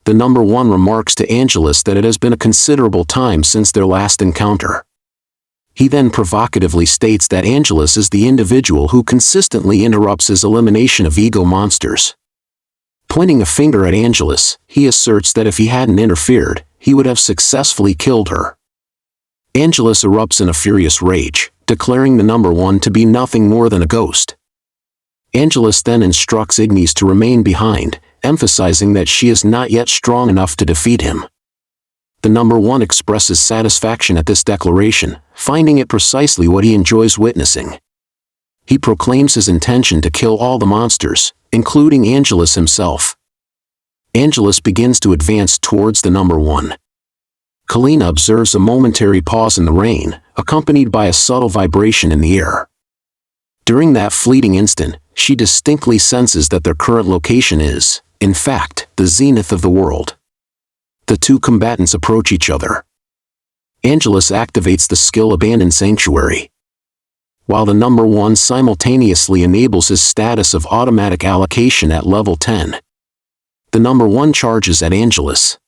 the number one remarks to Angelus that it has been a considerable time since their last encounter. He then provocatively states that Angelus is the individual who consistently interrupts his elimination of ego monsters. Pointing a finger at Angelus, he asserts that if he hadn't interfered, he would have successfully killed her. Angelus erupts in a furious rage, declaring the number one to be nothing more than a ghost. Angelus then instructs Ignis to remain behind, emphasizing that she is not yet strong enough to defeat him. The number one expresses satisfaction at this declaration, finding it precisely what he enjoys witnessing. He proclaims his intention to kill all the monsters, including Angelus himself. Angelus begins to advance towards the number one. Kalina observes a momentary pause in the rain, accompanied by a subtle vibration in the air. During that fleeting instant, she distinctly senses that their current location is, in fact, the zenith of the world. The two combatants approach each other. Angelus activates the skill Abandoned Sanctuary, while the number one simultaneously enables his status of automatic allocation at level 10. The number one charges at Angelus.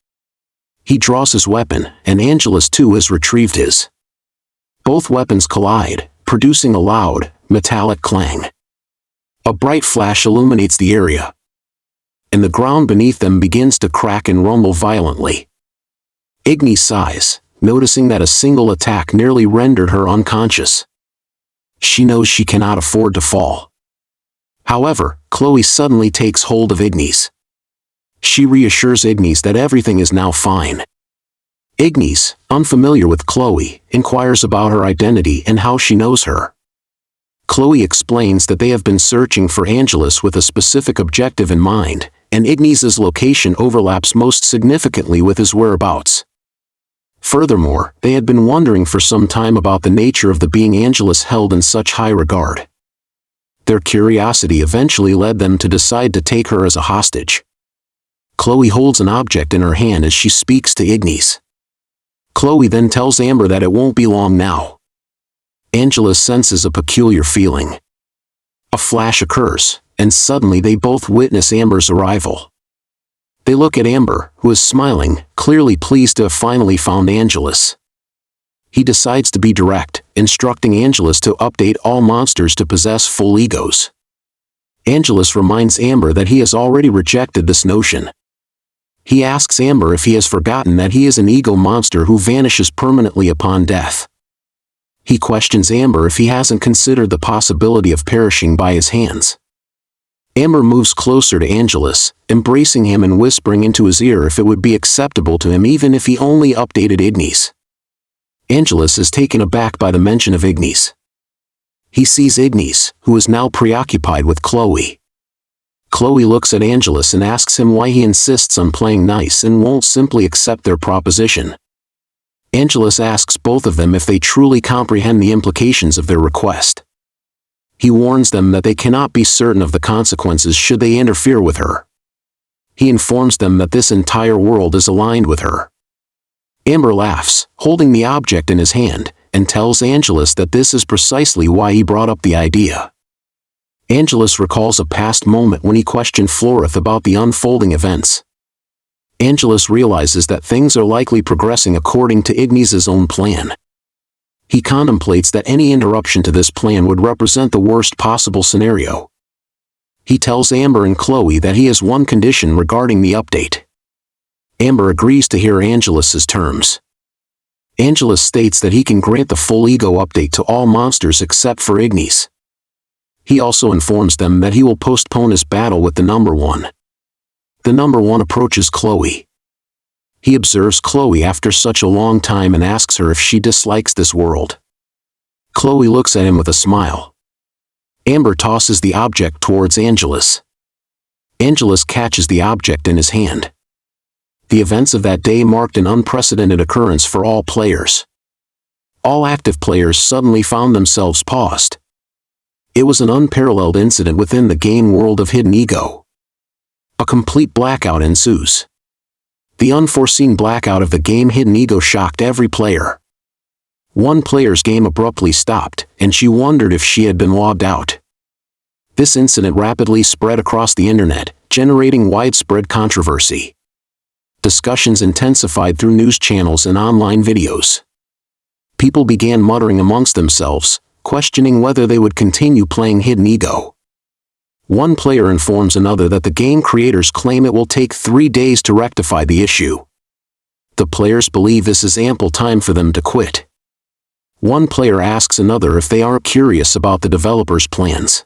He draws his weapon, and Angelus too has retrieved his. Both weapons collide, producing a loud, metallic clang. A bright flash illuminates the area, and the ground beneath them begins to crack and rumble violently. Ignis sighs, noticing that a single attack nearly rendered her unconscious. She knows she cannot afford to fall. However, Chloe suddenly takes hold of Ignis. She reassures Ignis that everything is now fine. Ignis, unfamiliar with Chloe, inquires about her identity and how she knows her. Chloe explains that they have been searching for Angelus with a specific objective in mind, and Ignis's location overlaps most significantly with his whereabouts. Furthermore, they had been wondering for some time about the nature of the being Angelus held in such high regard. Their curiosity eventually led them to decide to take her as a hostage. Chloe holds an object in her hand as she speaks to Ignis. Chloe then tells Amber that it won't be long now. Angelus senses a peculiar feeling. A flash occurs, and suddenly they both witness Amber's arrival. They look at Amber, who is smiling, clearly pleased to have finally found Angelus. He decides to be direct, instructing Angelus to update all monsters to possess full egos. Angelus reminds Amber that he has already rejected this notion. He asks Amber if he has forgotten that he is an ego monster who vanishes permanently upon death. He questions Amber if he hasn't considered the possibility of perishing by his hands. Amber moves closer to Angelus, embracing him and whispering into his ear if it would be acceptable to him even if he only updated Ignis. Angelus is taken aback by the mention of Ignis. He sees Ignis, who is now preoccupied with Chloe. Chloe looks at Angelus and asks him why he insists on playing nice and won't simply accept their proposition. Angelus asks both of them if they truly comprehend the implications of their request. He warns them that they cannot be certain of the consequences should they interfere with her. He informs them that this entire world is aligned with her. Amber laughs, holding the object in his hand, and tells Angelus that this is precisely why he brought up the idea. Angelus recalls a past moment when he questioned Florith about the unfolding events. Angelus realizes that things are likely progressing according to Ignis's own plan. He contemplates that any interruption to this plan would represent the worst possible scenario. He tells Amber and Chloe that he has one condition regarding the update. Amber agrees to hear Angelus's terms. Angelus states that he can grant the full ego update to all monsters except for Ignis. He also informs them that he will postpone his battle with the number one. The number one approaches Chloe. He observes Chloe after such a long time and asks her if she dislikes this world. Chloe looks at him with a smile. Amber tosses the object towards Angelus. Angelus catches the object in his hand. The events of that day marked an unprecedented occurrence for all players. All active players suddenly found themselves paused. It was an unparalleled incident within the game world of Hidden Ego. A complete blackout ensues. The unforeseen blackout of the game Hidden Ego shocked every player. One player's game abruptly stopped, and she wondered if she had been logged out. This incident rapidly spread across the internet, generating widespread controversy. Discussions intensified through news channels and online videos. People began muttering amongst themselves, questioning whether they would continue playing Hidden Ego. One player informs another that the game creators claim it will take 3 days to rectify the issue. The players believe this is ample time for them to quit. One player asks another if they aren't curious about the developers' plans.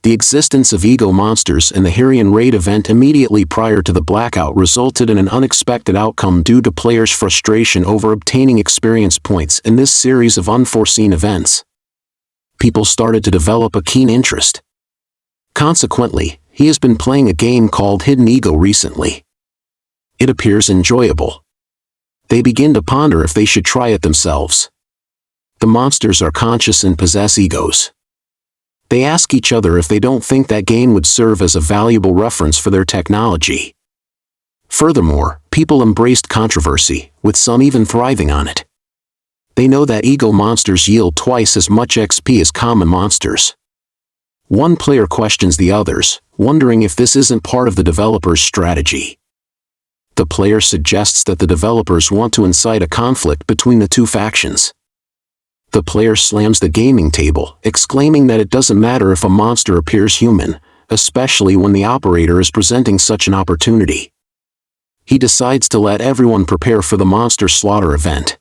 The existence of ego monsters and the Hyrian raid event immediately prior to the blackout resulted in an unexpected outcome due to players' frustration over obtaining experience points in this series of unforeseen events. People started to develop a keen interest. Consequently, he has been playing a game called Hidden Ego recently. It appears enjoyable. They begin to ponder if they should try it themselves. The monsters are conscious and possess egos. They ask each other if they don't think that game would serve as a valuable reference for their technology. Furthermore, people embraced controversy, with some even thriving on it. They know that ego monsters yield twice as much XP as common monsters. One player questions the others, wondering if this isn't part of the developer's strategy. The player suggests that the developers want to incite a conflict between the two factions. The player slams the gaming table, exclaiming that it doesn't matter if a monster appears human, especially when the operator is presenting such an opportunity. He decides to let everyone prepare for the monster slaughter event.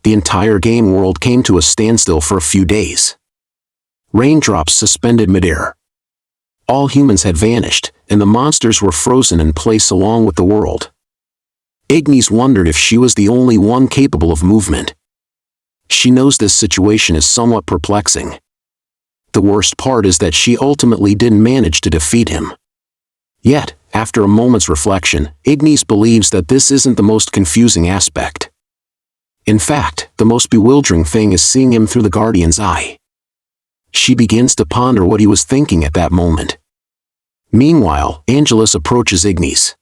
The entire game world came to a standstill for a few days. Raindrops suspended midair. All humans had vanished, and the monsters were frozen in place along with the world. Ignis wondered if she was the only one capable of movement. She knows this situation is somewhat perplexing. The worst part is that she ultimately didn't manage to defeat him. Yet, after a moment's reflection, Ignis believes that this isn't the most confusing aspect. In fact, the most bewildering thing is seeing him through the Guardian's eye. She begins to ponder what he was thinking at that moment. Meanwhile, Angelus approaches Ignis.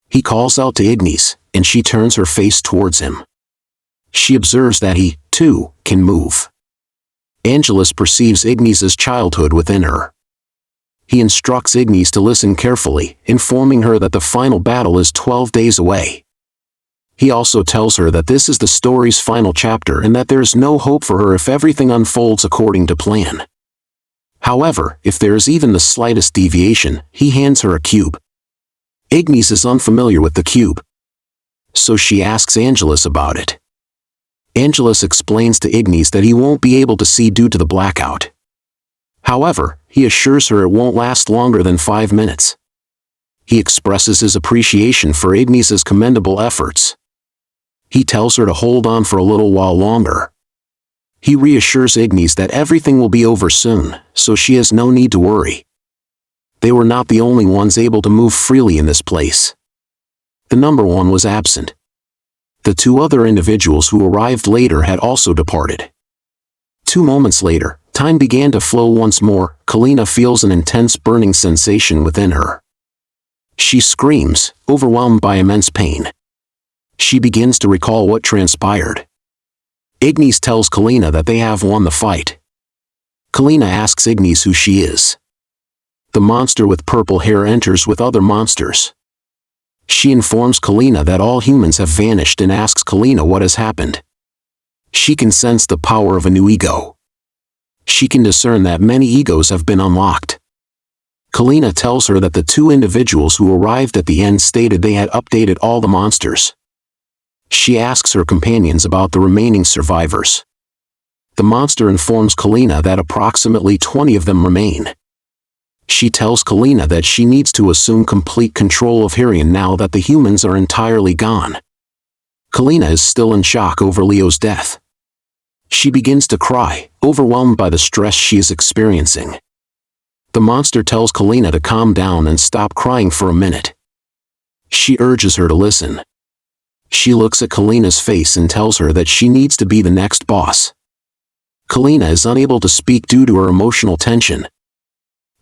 He calls out to Ignis, and she turns her face towards him. She observes that he, too, can move. Angelus perceives Ignis's childhood within her. He instructs Ignis to listen carefully, informing her that the final battle is 12 days away. He also tells her that this is the story's final chapter and that there is no hope for her if everything unfolds according to plan. However, if there is even the slightest deviation, he hands her a cube. Ignis is unfamiliar with the cube, so she asks Angelus about it. Angelus explains to Ignis that he won't be able to see due to the blackout. However, he assures her it won't last longer than 5 minutes. He expresses his appreciation for Ignis's commendable efforts. He tells her to hold on for a little while longer. He reassures Ignis that everything will be over soon, so she has no need to worry. They were not the only ones able to move freely in this place. The number one was absent. The 2 other individuals who arrived later had also departed. 2 moments later, time began to flow once more. Kalina feels an intense burning sensation within her. She screams, overwhelmed by immense pain. She begins to recall what transpired. Ignis tells Kalina that they have won the fight. Kalina asks Ignis who she is. The monster with purple hair enters with other monsters. She informs Kalina that all humans have vanished and asks Kalina what has happened. She can sense the power of a new ego. She can discern that many egos have been unlocked. Kalina tells her that the 2 individuals who arrived at the end stated they had updated all the monsters. She asks her companions about the remaining survivors. The monster informs Kalina that approximately 20 of them remain. She tells Kalina that she needs to assume complete control of Hyrian now that the humans are entirely gone. Kalina is still in shock over Leo's death. She begins to cry, overwhelmed by the stress she is experiencing. The monster tells Kalina to calm down and stop crying for a minute. She urges her to listen. She looks at Kalina's face and tells her that she needs to be the next boss. Kalina is unable to speak due to her emotional tension.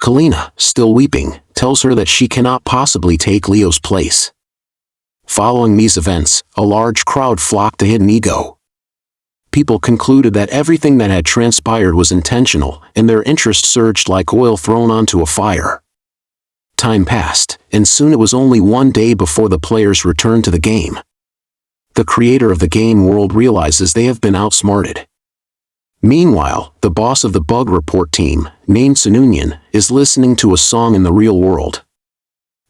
Kalina, still weeping, tells her that she cannot possibly take Leo's place. Following these events, a large crowd flocked to Hidden Ego. People concluded that everything that had transpired was intentional, and their interest surged like oil thrown onto a fire. time passed, and soon it was only one day before the players returned to the game. The creator of the game world realizes they have been outsmarted. Meanwhile, the boss of the bug report team, named Sununyan, is listening to a song in the real world.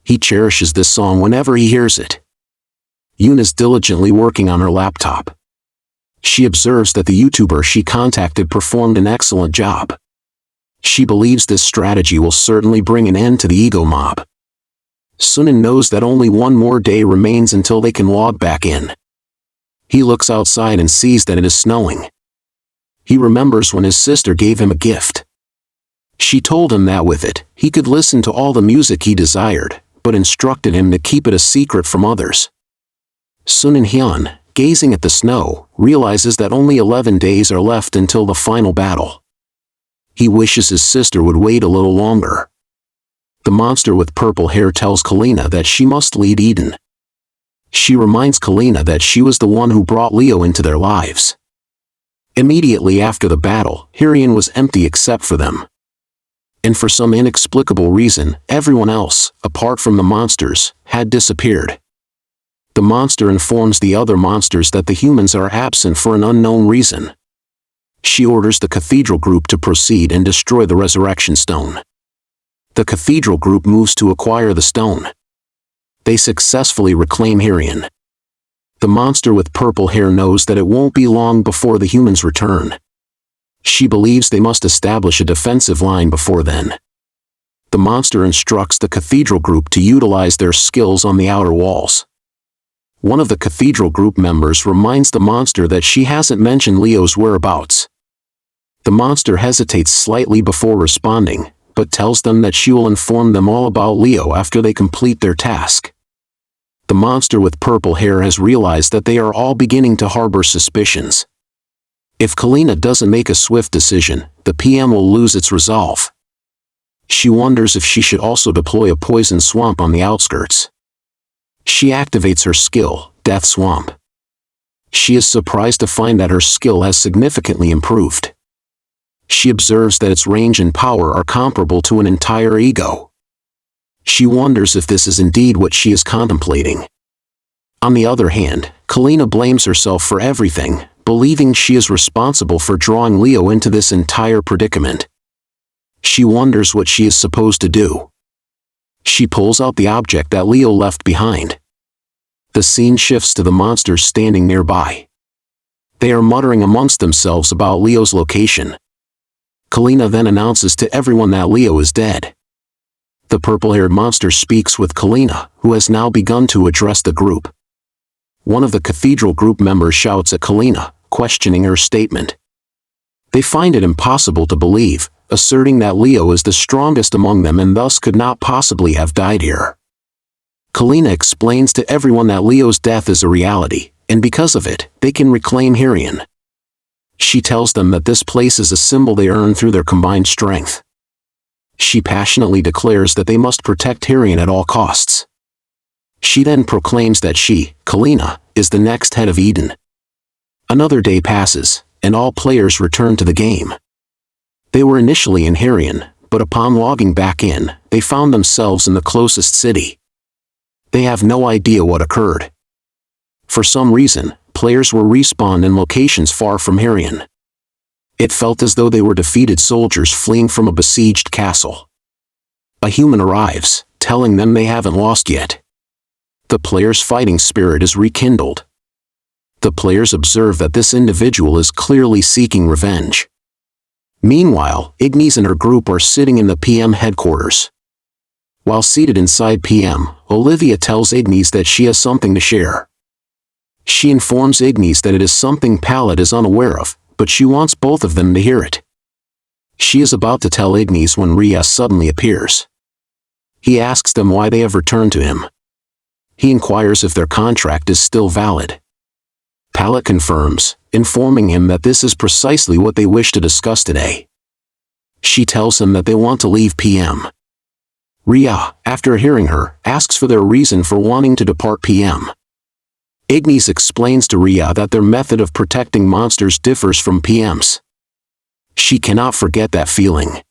He cherishes this song whenever he hears it. Yoon is diligently working on her laptop. She observes that the YouTuber she contacted performed an excellent job. She believes this strategy will certainly bring an end to the ego mob. Sunan knows that only one more day remains until they can log back in. He looks outside and sees that it is snowing. He remembers when his sister gave him a gift. She told him that with it, he could listen to all the music he desired, but instructed him to keep it a secret from others. Sunan Hyun, gazing at the snow, realizes that only 11 days are left until the final battle. He wishes his sister would wait a little longer. The monster with purple hair tells Kalina that she must lead Eden. She reminds Kalina that she was the one who brought Leo into their lives. Immediately after the battle, Hirian was empty except for them. And for some inexplicable reason, everyone else, apart from the monsters, had disappeared. The monster informs the other monsters that the humans are absent for an unknown reason. She orders the Cathedral Group to proceed and destroy the Resurrection Stone. The Cathedral Group moves to acquire the stone. They successfully reclaim Hirian. The monster with purple hair knows that it won't be long before the humans return. She believes they must establish a defensive line before then. The monster instructs the Cathedral Group to utilize their skills on the outer walls. One of the Cathedral Group members reminds the monster that she hasn't mentioned Leo's whereabouts. The monster hesitates slightly before responding, but tells them that she will inform them all about Leo after they complete their task. The monster with purple hair has realized that they are all beginning to harbor suspicions. If Kalina doesn't make a swift decision, the PM will lose its resolve. She wonders if she should also deploy a poison swamp on the outskirts. She activates her skill, Death Swamp. She is surprised to find that her skill has significantly improved. She observes that its range and power are comparable to an entire ego. She wonders if this is indeed what she is contemplating. On the other hand, Kalina blames herself for everything, believing she is responsible for drawing Leo into this entire predicament. She wonders what she is supposed to do. She pulls out the object that Leo left behind. The scene shifts to the monsters standing nearby. They are muttering amongst themselves about Leo's location. Kalina then announces to everyone that Leo is dead. The purple-haired monster speaks with Kalina, who has now begun to address the group. One of the Cathedral Group members shouts at Kalina, questioning her statement. They find it impossible to believe, asserting that Leo is the strongest among them and thus could not possibly have died here. Kalina explains to everyone that Leo's death is a reality, and because of it, they can reclaim Hirian. She tells them that this place is a symbol they earn through their combined strength. She passionately declares that they must protect Hirian at all costs. She then proclaims that she, Kalina, is the next head of Eden. Another day passes, and all players return to the game. They were initially in Hirian, but upon logging back in, they found themselves in the closest city. They have no idea what occurred. For some reason, players were respawned in locations far from Hirian. It felt as though they were defeated soldiers fleeing from a besieged castle. A human arrives, telling them they haven't lost yet. The players' fighting spirit is rekindled. The players observe that this individual is clearly seeking revenge. Meanwhile, Ignis and her group are sitting in the PM headquarters. While seated inside PM, Olivia tells Ignis that she has something to share. She informs Ignis that it is something Pallet is unaware of, but she wants both of them to hear it. She is about to tell Ignis when Ria suddenly appears. He asks them why they have returned to him. He inquires if their contract is still valid. Pallet confirms, informing him that this is precisely what they wish to discuss today. She tells him that they want to leave PM. Ria, after hearing her, asks for their reason for wanting to depart PM. Ignis explains to Ria that their method of protecting monsters differs from PM's. She cannot forget that feeling.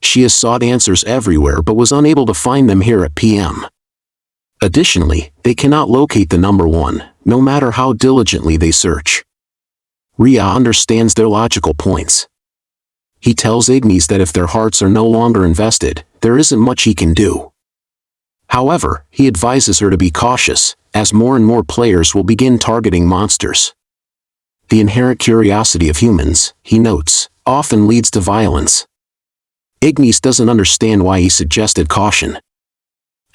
She has sought answers everywhere but was unable to find them here at PM. Additionally, they cannot locate the number 1, no matter how diligently they search. Ria understands their logical points. He tells Ignis that if their hearts are no longer invested, there isn't much he can do. However, he advises her to be cautious, as more and more players will begin targeting monsters. The inherent curiosity of humans, he notes, often leads to violence. Ignis doesn't understand why he suggested caution.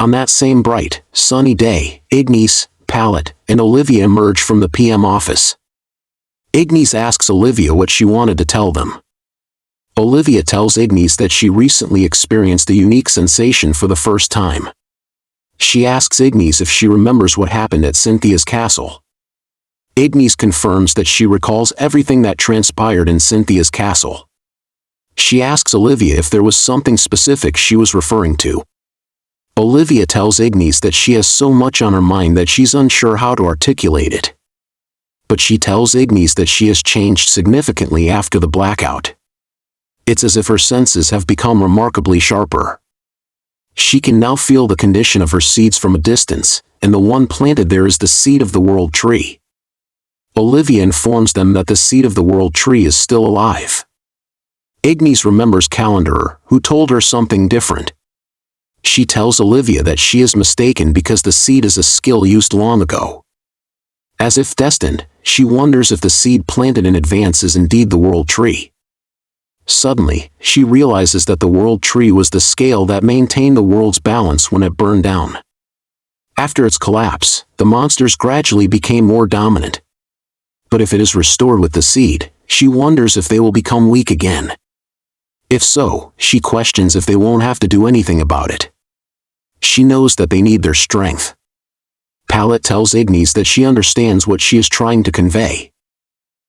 On that same bright, sunny day, Ignis, Palette, and Olivia emerge from the PM office. Ignis asks Olivia what she wanted to tell them. Olivia tells Ignis that she recently experienced a unique sensation for the first time. She asks Ignis if she remembers what happened at Cynthia's castle. Ignis confirms that she recalls everything that transpired in Cynthia's castle. She asks Olivia if there was something specific she was referring to. Olivia tells Ignis that she has so much on her mind that she's unsure how to articulate it. But she tells Ignis that she has changed significantly after the blackout. It's as if her senses have become remarkably sharper. She can now feel the condition of her seeds from a distance, and the one planted there is the seed of the world tree. Olivia informs them that the seed of the world tree is still alive. Ignis remembers Calendarer, who told her something different. She tells Olivia that she is mistaken because the seed is a skill used long ago. As if destined, she wonders if the seed planted in advance is indeed the world tree. Suddenly, she realizes that the world tree was the scale that maintained the world's balance when it burned down. After its collapse, the monsters gradually became more dominant. But if it is restored with the seed, she wonders if they will become weak again. If so, she questions if they won't have to do anything about it. She knows that they need their strength. Palette tells Ignis that she understands what she is trying to convey.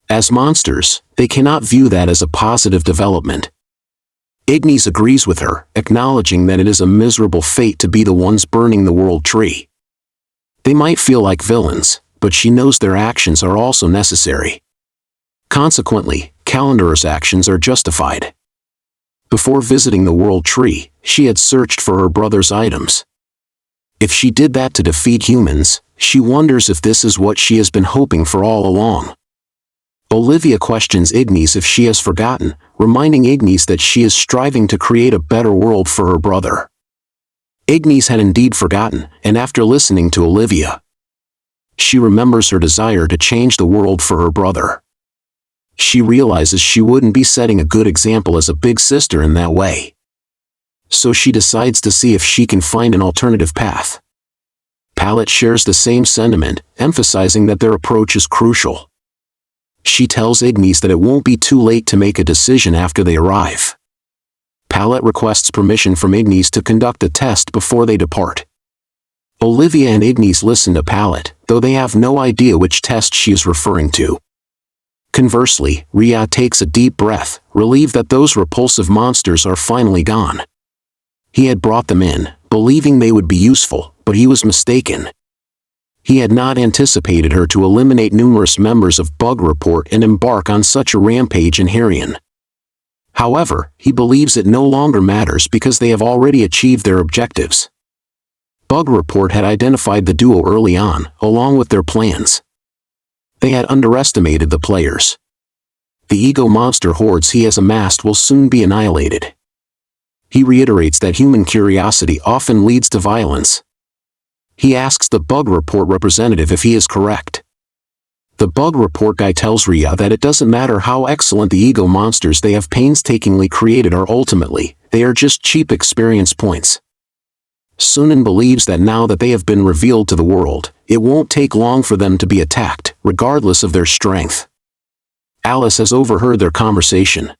As monsters, they cannot view that as a positive development. Ignis agrees with her, acknowledging that it is a miserable fate to be the ones burning the world tree. They might feel like villains, but she knows their actions are also necessary. Consequently, Calendarer's actions are justified. Before visiting the world tree, she had searched for her brother's items. If she did that to defeat humans, she wonders if this is what she has been hoping for all along. Olivia questions Ignis if she has forgotten, reminding Ignis that she is striving to create a better world for her brother. Ignis had indeed forgotten, and after listening to Olivia, she remembers her desire to change the world for her brother. She realizes she wouldn't be setting a good example as a big sister in that way. So she decides to see if she can find an alternative path. Palette shares the same sentiment, emphasizing that their approach is crucial. She tells Ignis that it won't be too late to make a decision after they arrive. Palette requests permission from Ignis to conduct a test before they depart. Olivia and Ignis listen to Palette, though they have no idea which test she is referring to. Conversely, Ria takes a deep breath, relieved that those repulsive monsters are finally gone. He had brought them in, believing they would be useful, but he was mistaken. He had not anticipated her to eliminate numerous members of Bug Report and embark on such a rampage in Herion. However, he believes it no longer matters because they have already achieved their objectives. Bug Report had identified the duo early on, along with their plans. They had underestimated the players. The ego monster hordes he has amassed will soon be annihilated. He reiterates that human curiosity often leads to violence. He asks the Bug Report representative if he is correct. The Bug Report guy tells Ria that it doesn't matter how excellent the ego monsters they have painstakingly created are ultimately, they are just cheap experience points. Sunan believes that now that they have been revealed to the world, it won't take long for them to be attacked, regardless of their strength. Alice has overheard their conversation.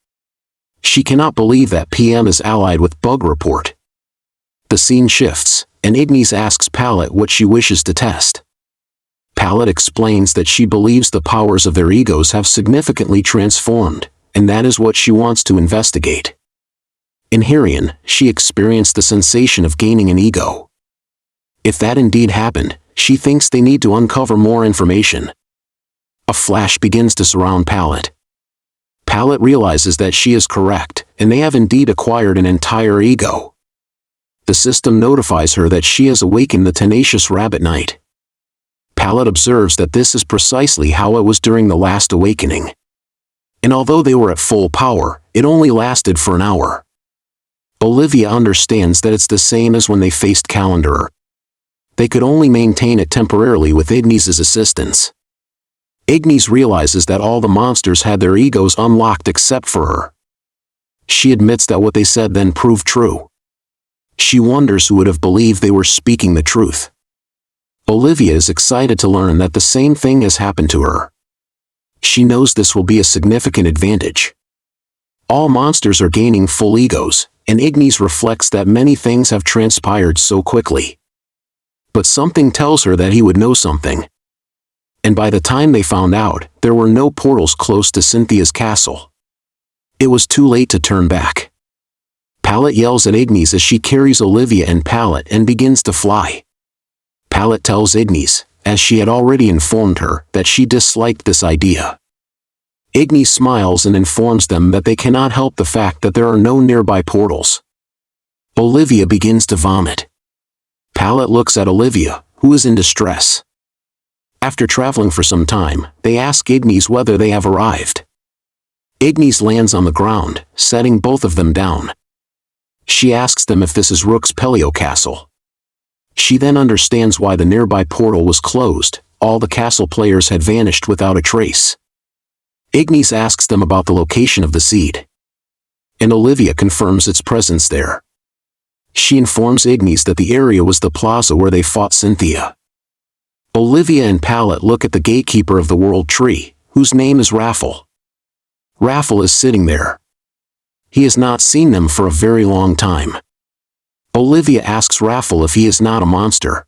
She cannot believe that PM is allied with Bug Report. The scene shifts, and Ignis asks Palette what she wishes to test. Palette explains that she believes the powers of their egos have significantly transformed, and that is what she wants to investigate. In Herion, she experienced the sensation of gaining an ego. If that indeed happened, she thinks they need to uncover more information. A flash begins to surround Palette. Palette realizes that she is correct, and they have indeed acquired an entire ego. The system notifies her that she has awakened the tenacious rabbit knight. Palette observes that this is precisely how it was during the last awakening. And although they were at full power, it only lasted for an hour. Olivia understands that it's the same as when they faced Calendarer. They could only maintain it temporarily with Ignis' assistance. Ignis realizes that all the monsters had their egos unlocked except for her. She admits that what they said then proved true. She wonders who would have believed they were speaking the truth. Olivia is excited to learn that the same thing has happened to her. She knows this will be a significant advantage. All monsters are gaining full egos, and Ignis reflects that many things have transpired so quickly. But something tells her that he would know something. And by the time they found out, there were no portals close to Cynthia's castle. It was too late to turn back. Palette yells at Ignis as she carries Olivia and Palette and begins to fly. Palette tells Ignis, as she had already informed her, that she disliked this idea. Ignis smiles and informs them that they cannot help the fact that there are no nearby portals. Olivia begins to vomit. Palette looks at Olivia, who is in distress. After traveling for some time, they ask Ignis whether they have arrived. Ignis lands on the ground, setting both of them down. She asks them if this is Rook's Pelio castle. She then understands why the nearby portal was closed. All the castle players had vanished without a trace. Ignis asks them about the location of the seed. And Olivia confirms its presence there. She informs Ignis that the area was the plaza where they fought Cynthia. Olivia and Palette look at the gatekeeper of the World Tree, whose name is Raffle. Raffle is sitting there. He has not seen them for a very long time. Olivia asks Raffle if he is not a monster.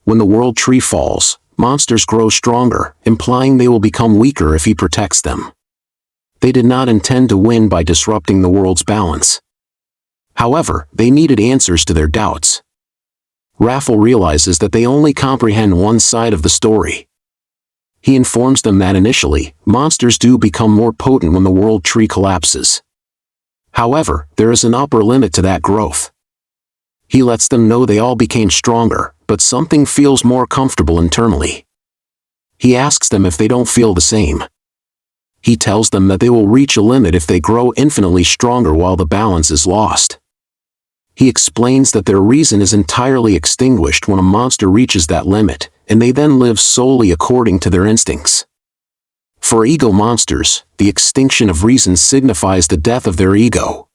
When the World Tree falls, monsters grow stronger, implying they will become weaker if he protects them. They did not intend to win by disrupting the world's balance. However, they needed answers to their doubts. Raffle realizes that they only comprehend one side of the story. He informs them that initially, monsters do become more potent when the World Tree collapses. However, there is an upper limit to that growth. He lets them know they all became stronger, but something feels more comfortable internally. He asks them if they don't feel the same. He tells them that they will reach a limit if they grow infinitely stronger while the balance is lost. He explains that their reason is entirely extinguished when a monster reaches that limit, and they then live solely according to their instincts. For ego monsters, the extinction of reason signifies the death of their ego.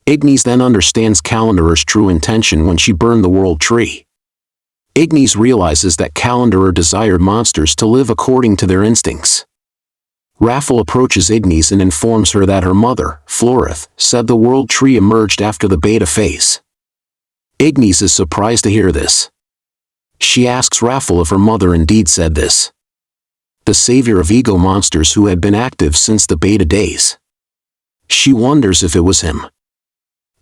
Ignis then understands Calendarer's true intention when she burned the World Tree. Ignis realizes that Calendarer desired monsters to live according to their instincts. Raffle approaches Ignis and informs her that her mother, Florith, said the World Tree emerged after the beta phase. Ignis is surprised to hear this. She asks Raffle if her mother indeed said this. The savior of ego monsters who had been active since the beta days. She wonders if it was him.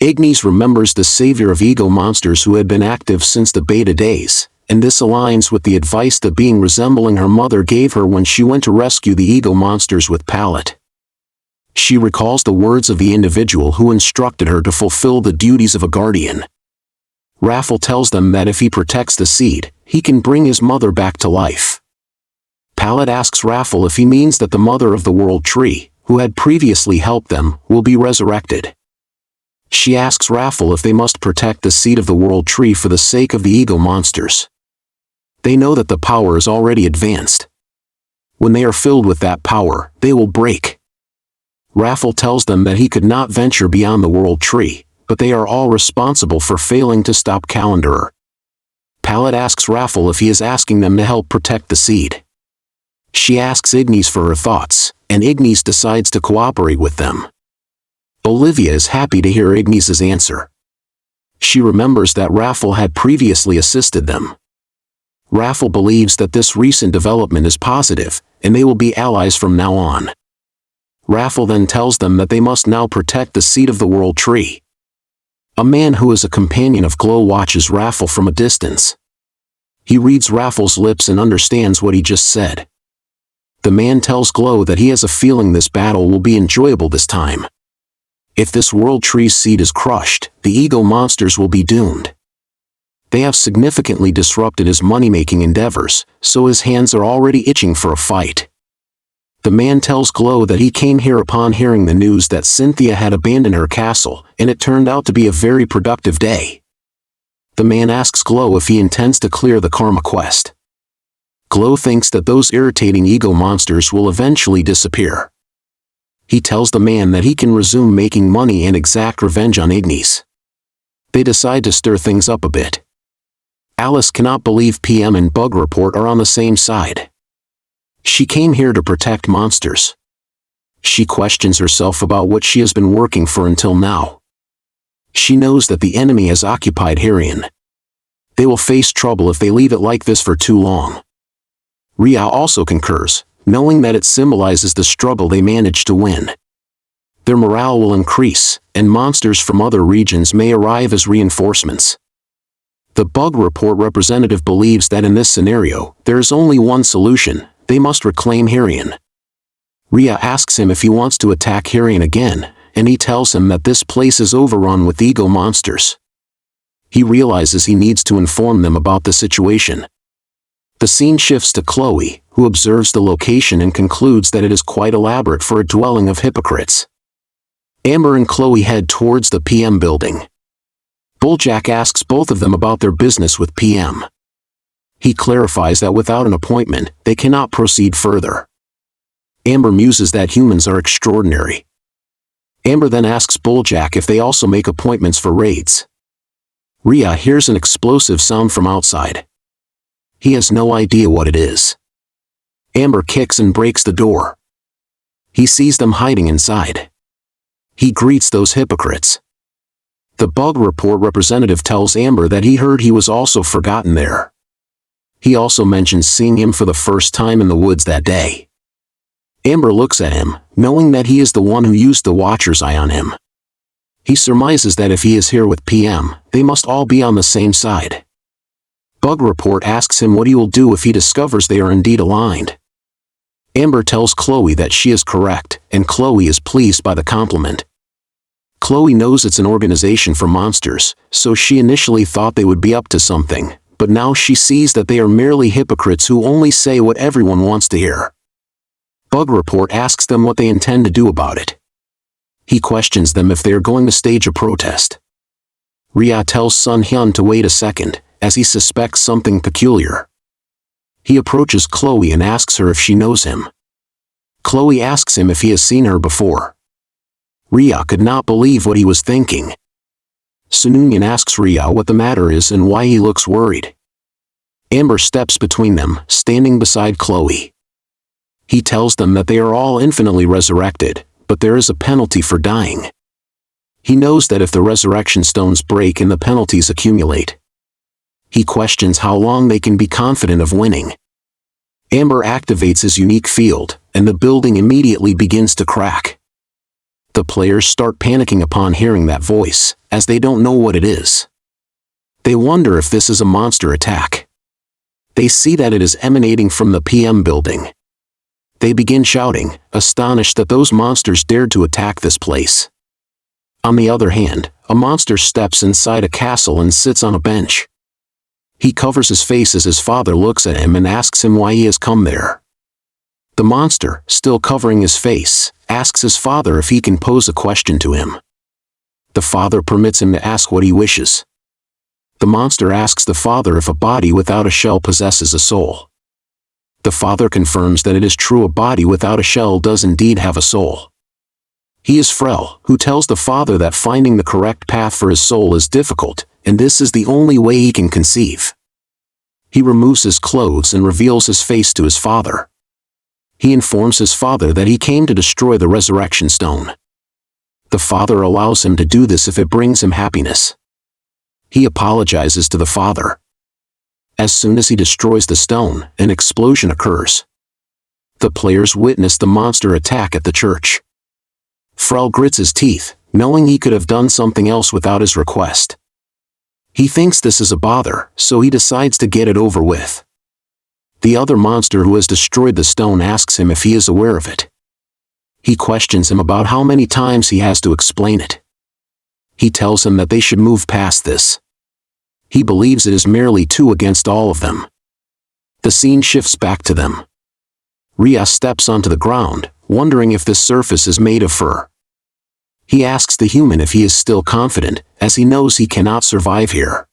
Ignis remembers the savior of ego monsters who had been active since the beta days, and this aligns with the advice the being resembling her mother gave her when she went to rescue the ego monsters with Palette. She recalls the words of the individual who instructed her to fulfill the duties of a guardian. Raffle tells them that if he protects the seed, he can bring his mother back to life. Palette asks Raffle if he means that the mother of the World Tree, who had previously helped them, will be resurrected. She asks Raffle if they must protect the seed of the World Tree for the sake of the ego monsters. They know that the power is already advanced. When they are filled with that power, they will break. Raffle tells them that he could not venture beyond the World Tree, but they are all responsible for failing to stop Calendarer. Palette asks Raffle if he is asking them to help protect the seed. She asks Ignis for her thoughts, and Ignis decides to cooperate with them. Olivia is happy to hear Ignis's answer. She remembers that Raffle had previously assisted them. Raffle believes that this recent development is positive, and they will be allies from now on. Raffle then tells them that they must now protect the seed of the World Tree. A man who is a companion of Glow watches Raffle from a distance. He reads Raffle's lips and understands what he just said. The man tells Glow that he has a feeling this battle will be enjoyable this time. If this world tree's seed is crushed, the ego monsters will be doomed. They have significantly disrupted his money-making endeavors, so his hands are already itching for a fight. The man tells Glow that he came here upon hearing the news that Cynthia had abandoned her castle, and it turned out to be a very productive day. The man asks Glow if he intends to clear the karma quest. Glow thinks that those irritating ego monsters will eventually disappear. He tells the man that he can resume making money and exact revenge on Ignis. They decide to stir things up a bit. Alice cannot believe PM and Bug Report are on the same side. She came here to protect monsters. She questions herself about what she has been working for until now. She knows that the enemy has occupied Hirion. They will face trouble if they leave it like this for too long. Ria also concurs, knowing that it symbolizes the struggle they managed to win. Their morale will increase, and monsters from other regions may arrive as reinforcements. The Bug Report representative believes that in this scenario, there is only one solution: they must reclaim Hirion. Ria asks him if he wants to attack Hirion again, and he tells him that this place is overrun with ego monsters. He realizes he needs to inform them about the situation. The scene shifts to Chloe, who observes the location and concludes that it is quite elaborate for a dwelling of hypocrites. Amber and Chloe head towards the PM building. Bulljack asks both of them about their business with PM. He clarifies that without an appointment, they cannot proceed further. Amber muses that humans are extraordinary. Amber then asks Bulljack if they also make appointments for raids. Ria hears an explosive sound from outside. He has no idea what it is. Amber kicks and breaks the door. He sees them hiding inside. He greets those hypocrites. The Bug Report representative tells Amber that he heard he was also forgotten there. He also mentions seeing him for the first time in the woods that day. Amber looks at him, knowing that he is the one who used the Watcher's Eye on him. He surmises that if he is here with PM, they must all be on the same side. Bug Report asks him what he will do if he discovers they are indeed aligned. Amber tells Chloe that she is correct, and Chloe is pleased by the compliment. Chloe knows it's an organization for monsters, so she initially thought they would be up to something, but now she sees that they are merely hypocrites who only say what everyone wants to hear. Bug Report asks them what they intend to do about it. He questions them if they are going to stage a protest. Ria tells Sun Hyun to wait a second, as he suspects something peculiar. He approaches Chloe and asks her if she knows him. Chloe asks him if he has seen her before. Ria could not believe what he was thinking. Sununyan asks Ria what the matter is and why he looks worried. Amber steps between them, standing beside Chloe. He tells them that they are all infinitely resurrected, but there is a penalty for dying. He knows that if the resurrection stones break and the penalties accumulate. He questions how long they can be confident of winning. Amber activates his unique field, and the building immediately begins to crack. The players start panicking upon hearing that voice, as they don't know what it is. They wonder if this is a monster attack. They see that it is emanating from the PM building. They begin shouting, astonished that those monsters dared to attack this place. On the other hand, a monster steps inside a castle and sits on a bench. He covers his face as his father looks at him and asks him why he has come there. The monster, still covering his face, asks his father if he can pose a question to him. The father permits him to ask what he wishes. The monster asks the father if a body without a shell possesses a soul. The father confirms that it is true, a body without a shell does indeed have a soul. He is Frel, who tells the father that finding the correct path for his soul is difficult, and this is the only way he can conceive. He removes his clothes and reveals his face to his father. He informs his father that he came to destroy the resurrection stone. The father allows him to do this if it brings him happiness. He apologizes to the father. As soon as he destroys the stone, an explosion occurs. The players witness the monster attack at the church. Frel grits his teeth, knowing he could have done something else without his request. He thinks this is a bother, so he decides to get it over with. The other monster who has destroyed the stone asks him if he is aware of it. He questions him about how many times he has to explain it. He tells him that they should move past this. He believes it is merely 2 against all of them. The scene shifts back to them. Rhea steps onto the ground, wondering if this surface is made of fur. He asks the human if he is still confident, as he knows he cannot survive here.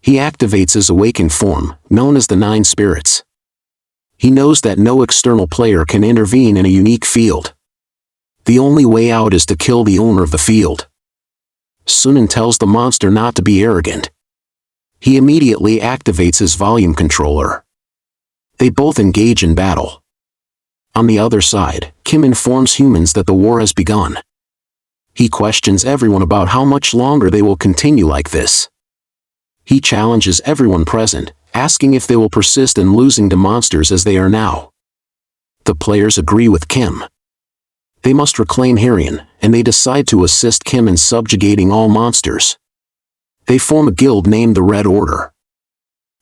He activates his awakened form, known as the 9 spirits. He knows that no external player can intervene in a unique field. The only way out is to kill the owner of the field. Sunan tells the monster not to be arrogant. He immediately activates his volume controller. They both engage in battle. On the other side, Kim informs humans that the war has begun. He questions everyone about how much longer they will continue like this. He challenges everyone present, asking if they will persist in losing to monsters as they are now. The players agree with Kim. They must reclaim Harian, and they decide to assist Kim in subjugating all monsters. They form a guild named the Red Order.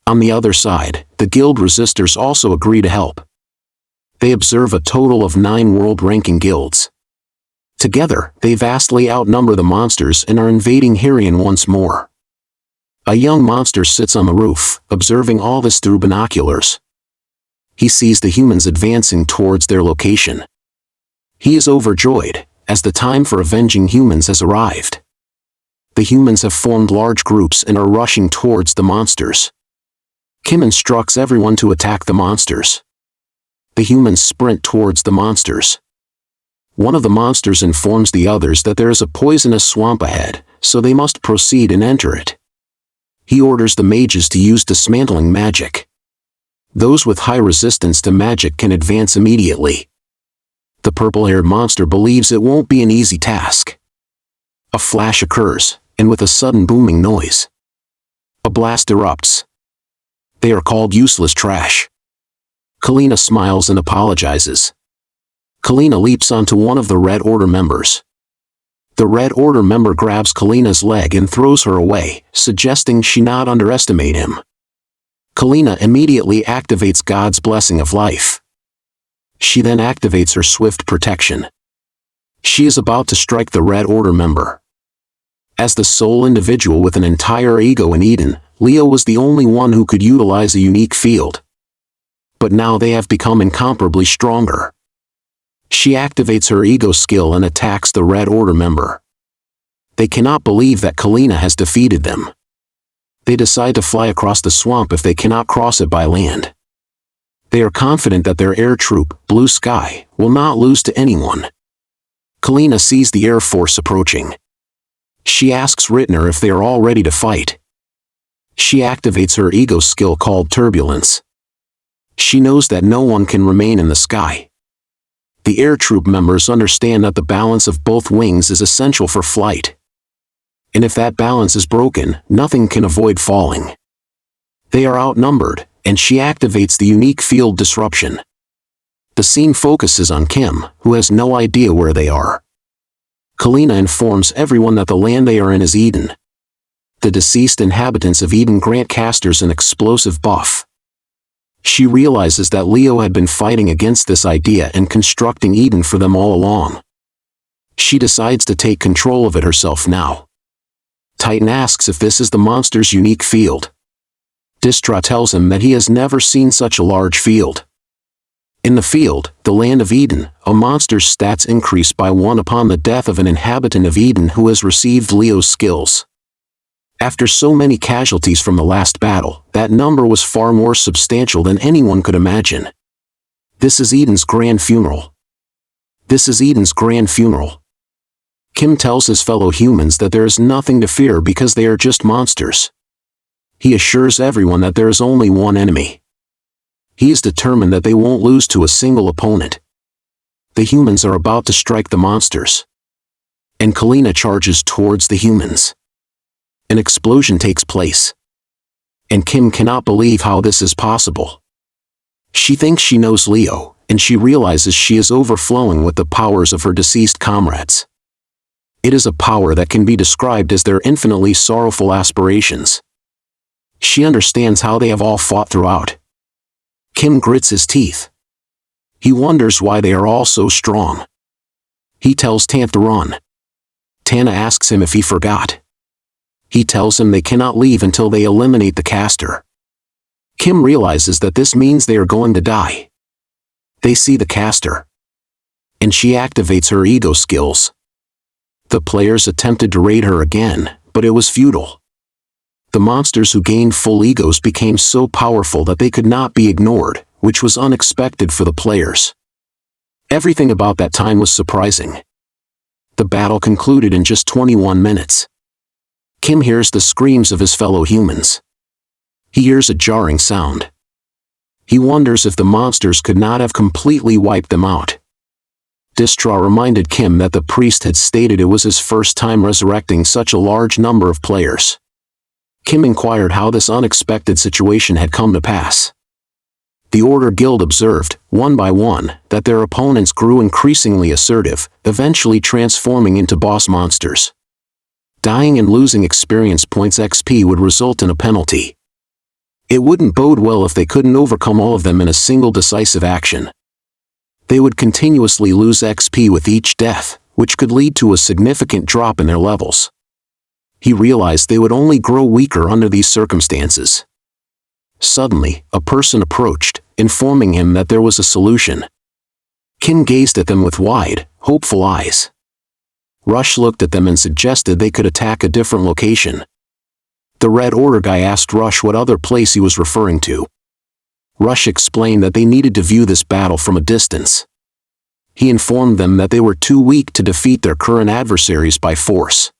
On the other side, the guild resistors also agree to help. They observe a total of 9 world-ranking guilds. Together, they vastly outnumber the monsters and are invading Harian once more. A young monster sits on the roof, observing all this through binoculars. He sees the humans advancing towards their location. He is overjoyed, as the time for avenging humans has arrived. The humans have formed large groups and are rushing towards the monsters. Kim instructs everyone to attack the monsters. The humans sprint towards the monsters. One of the monsters informs the others that there is a poisonous swamp ahead, so they must proceed and enter it. He orders the mages to use dismantling magic. Those with high resistance to magic can advance immediately. The purple-haired monster believes it won't be an easy task. A flash occurs, and with a sudden booming noise, a blast erupts. They are called useless trash. Kalina smiles and apologizes. Kalina leaps onto one of the Red Order members. The Red Order member grabs Kalina's leg and throws her away, suggesting she not underestimate him. Kalina immediately activates God's blessing of life. She then activates her swift protection. She is about to strike the Red Order member. As the sole individual with an entire ego in Eden, Leo was the only one who could utilize a unique field. But now they have become incomparably stronger. She activates her ego skill and attacks the Red Order member. They cannot believe that Kalina has defeated them. They decide to fly across the swamp if they cannot cross it by land. They are confident that their air troop, Blue Sky, will not lose to anyone. Kalina sees the Air Force approaching. She asks Rittner if they are all ready to fight. She activates her ego skill called Turbulence. She knows that no one can remain in the sky. The air troop members understand that the balance of both wings is essential for flight. And if that balance is broken, nothing can avoid falling. They are outnumbered, and she activates the unique field disruption. The scene focuses on Kim, who has no idea where they are. Kalina informs everyone that the land they are in is Eden. The deceased inhabitants of Eden grant casters an explosive buff. She realizes that Leo had been fighting against this idea and constructing Eden for them all along. She decides to take control of it herself now. Titan asks if this is the monster's unique field. Distra tells him that he has never seen such a large field. In the field, the land of Eden, a monster's stats increase by 1 upon the death of an inhabitant of Eden who has received Leo's skills. After so many casualties from the last battle, that number was far more substantial than anyone could imagine. This is Eden's grand funeral. This is Eden's grand funeral. Kim tells his fellow humans that there is nothing to fear because they are just monsters. He assures everyone that there is only one enemy. He is determined that they won't lose to a single opponent. The humans are about to strike the monsters. And Kalina charges towards the humans. An explosion takes place. And Kim cannot believe how this is possible. She thinks she knows Leo, and she realizes she is overflowing with the powers of her deceased comrades. It is a power that can be described as their infinitely sorrowful aspirations. She understands how they have all fought throughout. Kim grits his teeth. He wonders why they are all so strong. He tells Tana to run. Tana asks him if he forgot. He tells him they cannot leave until they eliminate the caster. Kim realizes that this means they are going to die. They see the caster, and she activates her ego skills. The players attempted to raid her again, but it was futile. The monsters who gained full egos became so powerful that they could not be ignored, which was unexpected for the players. Everything about that time was surprising. The battle concluded in just 21 minutes. Kim hears the screams of his fellow humans. He hears a jarring sound. He wonders if the monsters could not have completely wiped them out. Distra reminded Kim that the priest had stated it was his first time resurrecting such a large number of players. Kim inquired how this unexpected situation had come to pass. The Order Guild observed, one by one, that their opponents grew increasingly assertive, eventually transforming into boss monsters. Dying and losing experience points XP would result in a penalty. It wouldn't bode well if they couldn't overcome all of them in a single decisive action. They would continuously lose XP with each death, which could lead to a significant drop in their levels. He realized they would only grow weaker under these circumstances. Suddenly, a person approached, informing him that there was a solution. Kim gazed at them with wide, hopeful eyes. Rush looked at them and suggested they could attack a different location. The Red Order guy asked Rush what other place he was referring to. Rush explained that they needed to view this battle from a distance. He informed them that they were too weak to defeat their current adversaries by force.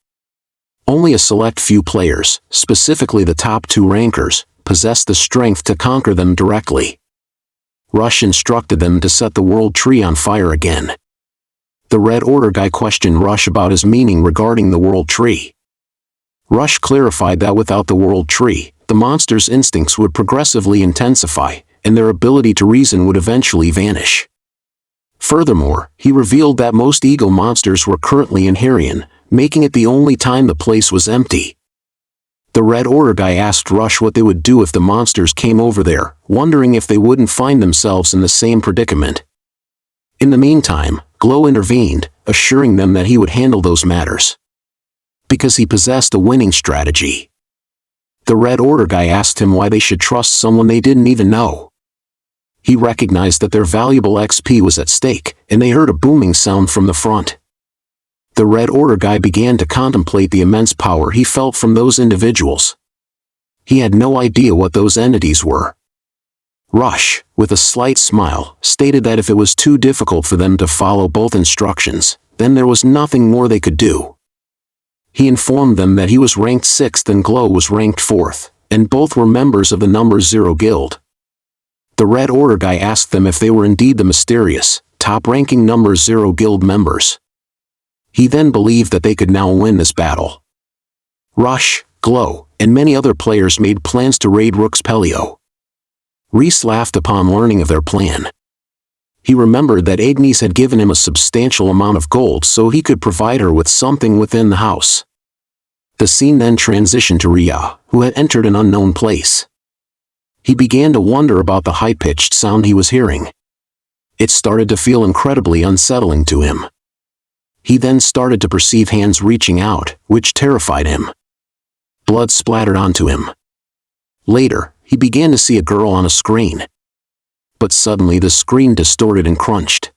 Only a select few players, specifically the top 2 rankers, possessed the strength to conquer them directly. Rush instructed them to set the world tree on fire again. The Red Order guy questioned Rush about his meaning regarding the world tree. Rush clarified that without the world tree, the monsters' instincts would progressively intensify, and their ability to reason would eventually vanish. Furthermore, he revealed that most ego monsters were currently in Herion, making it the only time the place was empty. The Red Order guy asked Rush what they would do if the monsters came over there, wondering if they wouldn't find themselves in the same predicament. In the meantime, Glow intervened, assuring them that he would handle those matters, because he possessed a winning strategy. The Red Order guy asked him why they should trust someone they didn't even know. He recognized that their valuable XP was at stake, and they heard a booming sound from the front. The Red Order guy began to contemplate the immense power he felt from those individuals. He had no idea what those entities were. Rush, with a slight smile, stated that if it was too difficult for them to follow both instructions, then there was nothing more they could do. He informed them that he was ranked 6th and Glow was ranked 4th, and both were members of the Number 0 Guild. The Red Order guy asked them if they were indeed the mysterious, top-ranking Number 0 Guild members. He then believed that they could now win this battle. Rush, Glow, and many other players made plans to raid Rook's Pelio. Reese laughed upon learning of their plan. He remembered that Agnes had given him a substantial amount of gold so he could provide her with something within the house. The scene then transitioned to Rhea, who had entered an unknown place. He began to wonder about the high-pitched sound he was hearing. It started to feel incredibly unsettling to him. He then started to perceive hands reaching out, which terrified him. Blood splattered onto him. Later, he began to see a girl on a screen. But suddenly the screen distorted and crunched.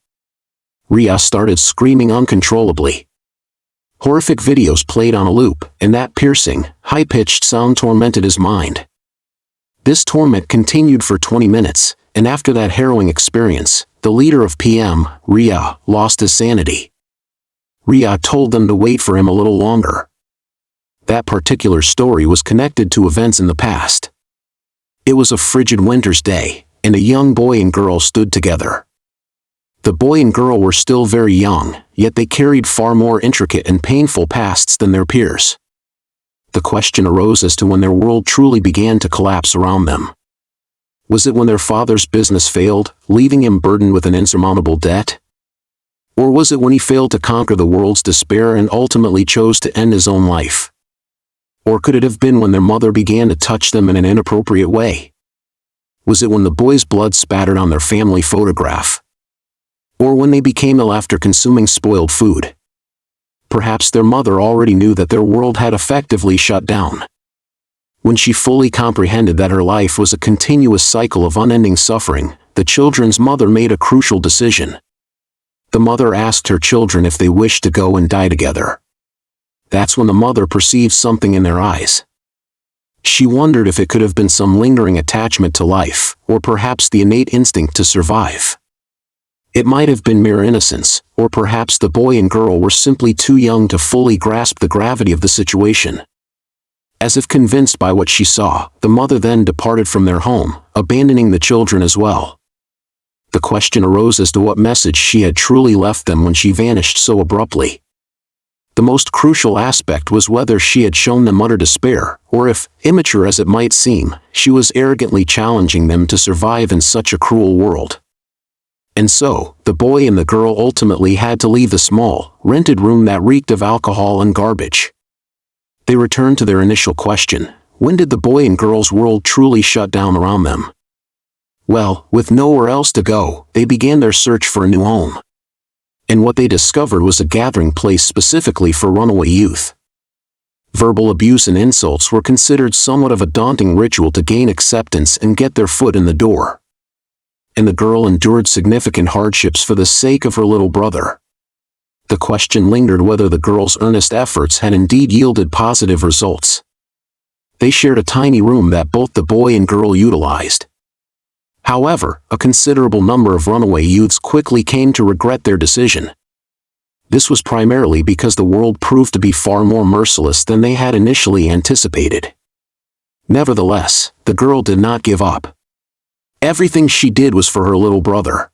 Rhea started screaming uncontrollably. Horrific videos played on a loop, and that piercing, high-pitched sound tormented his mind. This torment continued for 20 minutes, and after that harrowing experience, the leader of PM, Rhea, lost his sanity. Rhea told them to wait for him a little longer. That particular story was connected to events in the past. It was a frigid winter's day, and a young boy and girl stood together. The boy and girl were still very young, yet they carried far more intricate and painful pasts than their peers. The question arose as to when their world truly began to collapse around them. Was it when their father's business failed, leaving him burdened with an insurmountable debt? Or was it when he failed to conquer the world's despair and ultimately chose to end his own life? Or could it have been when their mother began to touch them in an inappropriate way? Was it when the boy's blood spattered on their family photograph? or when they became ill after consuming spoiled food. Perhaps their mother already knew that their world had effectively shut down. When she fully comprehended that her life was a continuous cycle of unending suffering, the children's mother made a crucial decision. The mother asked her children if they wished to go and die together. That's when the mother perceived something in their eyes. She wondered if it could have been some lingering attachment to life, or perhaps the innate instinct to survive. It might have been mere innocence, or perhaps the boy and girl were simply too young to fully grasp the gravity of the situation. As if convinced by what she saw, the mother then departed from their home, abandoning the children as well. The question arose as to what message she had truly left them when she vanished so abruptly. The most crucial aspect was whether she had shown them utter despair, or if, immature as it might seem, she was arrogantly challenging them to survive in such a cruel world. And so, the boy and the girl ultimately had to leave the small, rented room that reeked of alcohol and garbage. They returned to their initial question: when did the boy and girl's world truly shut down around them? Well, with nowhere else to go, they began their search for a new home. And what they discovered was a gathering place specifically for runaway youth. Verbal abuse and insults were considered somewhat of a daunting ritual to gain acceptance and get their foot in the door. And the girl endured significant hardships for the sake of her little brother. The question lingered whether the girl's earnest efforts had indeed yielded positive results. They shared a tiny room that both the boy and girl utilized. However, a considerable number of runaway youths quickly came to regret their decision. This was primarily because the world proved to be far more merciless than they had initially anticipated. Nevertheless, the girl did not give up. Everything she did was for her little brother.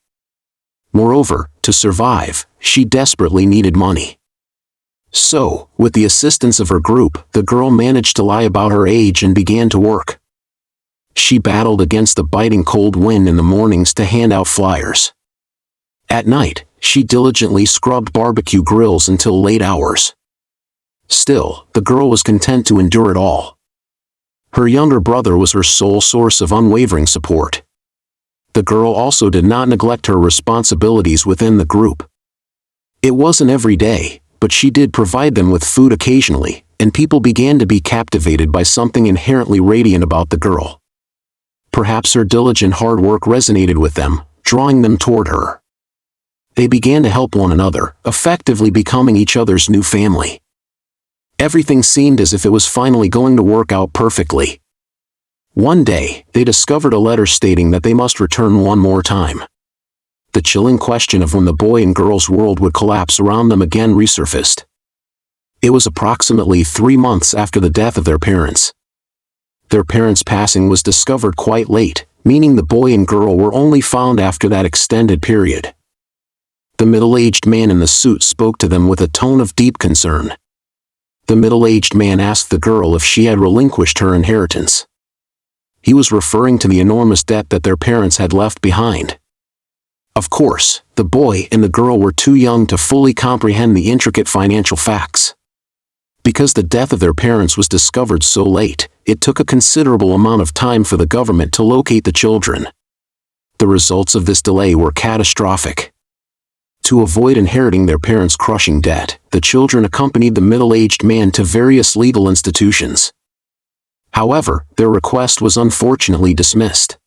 Moreover, to survive, she desperately needed money. So, with the assistance of her group, the girl managed to lie about her age and began to work. She battled against the biting cold wind in the mornings to hand out flyers. At night, she diligently scrubbed barbecue grills until late hours. Still, the girl was content to endure it all. Her younger brother was her sole source of unwavering support. The girl also did not neglect her responsibilities within the group. It wasn't every day, but she did provide them with food occasionally, and people began to be captivated by something inherently radiant about the girl. Perhaps her diligent hard work resonated with them, drawing them toward her. They began to help one another, effectively becoming each other's new family. Everything seemed as if it was finally going to work out perfectly. One day, they discovered a letter stating that they must return one more time. The chilling question of when the boy and girl's world would collapse around them again resurfaced. It was approximately 3 months after the death of their parents. Their parents' passing was discovered quite late, meaning the boy and girl were only found after that extended period. The middle-aged man in the suit spoke to them with a tone of deep concern. The middle-aged man asked the girl if she had relinquished her inheritance. He was referring to the enormous debt that their parents had left behind. Of course, the boy and the girl were too young to fully comprehend the intricate financial facts. Because the death of their parents was discovered so late, it took a considerable amount of time for the government to locate the children. The results of this delay were catastrophic. To avoid inheriting their parents' crushing debt, the children accompanied the middle-aged man to various legal institutions. However, their request was unfortunately dismissed.